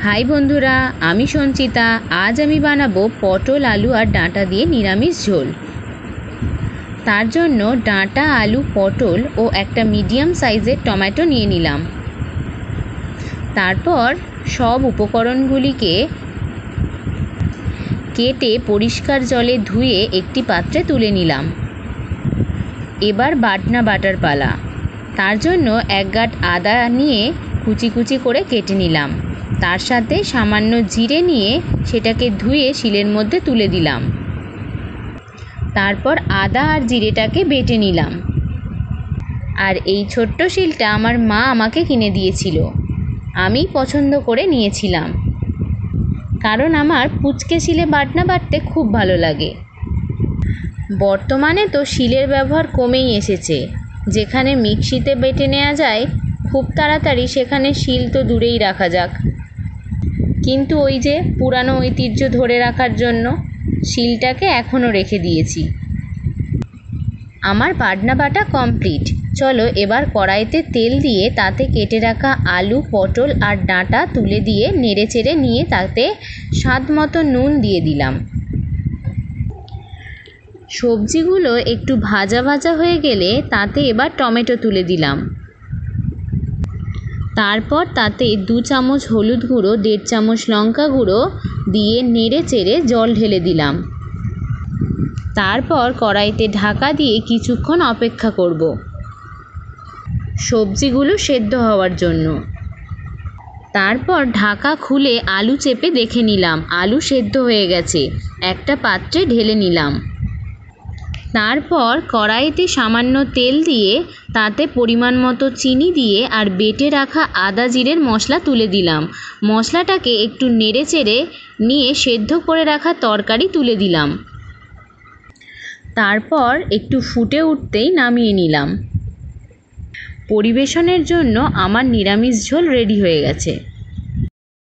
High বন্ধুরা, আমি সঞ্চিতা। আজ আমি বানাবো পটল আলু আর ডাঁটা দিয়ে নিরামিষ ঝোল। তার জন্য ডাঁটা, আলু, পটল ও একটা মিডিয়াম সাইজের টমেটো নিয়ে নিলাম। তারপর সব উপকরণগুলিকে কেটে পরিষ্কার জলে ধুয়ে একটি পাত্রে তুলে নিলাম। এবার বাটনা বাটার পালা। তার জন্য এক গাঁট আদা নিয়ে কুচি কুচি করে কেটে নিলাম। তার সাথে সামান্য জিরে নিয়ে সেটাকে ধুয়ে শিলের মধ্যে তুলে দিলাম। তারপর আদা আর জিরেটাকে বেটে নিলাম। আর এই ছোট্ট শিলটা আমার মা আমাকে কিনে দিয়েছিল। আমি পছন্দ করে নিয়েছিলাম, কারণ আমার পুচকে শিলে বাটনা বাটতে খুব ভালো লাগে। বর্তমানে তো শিলের ব্যবহার কমেই এসেছে। যেখানে মিক্সিতে বেটে নেওয়া যায় খুব তাড়াতাড়ি, সেখানে শিল তো দূরেই রাখা যাক। কিন্তু ওই যে পুরানো ঐতিহ্য ধরে রাখার জন্য শিলটাকে এখনও রেখে দিয়েছি। আমার বাটনা বাটা কমপ্লিট। চলো এবার কড়াইতে তেল দিয়ে তাতে কেটে রাখা আলু, পটল আর ডাঁটা তুলে দিয়ে নেড়ে চেড়ে নিয়ে তাতে স্বাদ মতো নুন দিয়ে দিলাম। সবজিগুলো একটু ভাজা ভাজা হয়ে গেলে তাতে এবার টমেটো তুলে দিলাম। তারপর তাতে 2 চামচ হলুদ গুঁড়ো, 1.5 চামচ লঙ্কা গুঁড়ো দিয়ে নেড়ে চেড়ে জল ঢেলে দিলাম। তারপর কড়াইতে ঢাকা দিয়ে কিছুক্ষণ অপেক্ষা করব সবজিগুলো সেদ্ধ হওয়ার জন্য। তারপর ঢাকা খুলে আলু চেপে দেখে নিলাম আলু সেদ্ধ হয়ে গেছে। একটা পাত্রে ঢেলে নিলাম। তারপর কড়াইতে সামান্য তেল দিয়ে তাতে পরিমাণ মতো চিনি দিয়ে আর বেটে রাখা আদা জিরের মশলা তুলে দিলাম। মশলাটাকে একটু নেড়ে চেড়ে নিয়ে সেদ্ধ করে রাখা তরকারি তুলে দিলাম। তারপর একটু ফুটে উঠতেই নামিয়ে নিলাম। পরিবেশনের জন্য আমার নিরামিষ ঝোল রেডি হয়ে গেছে।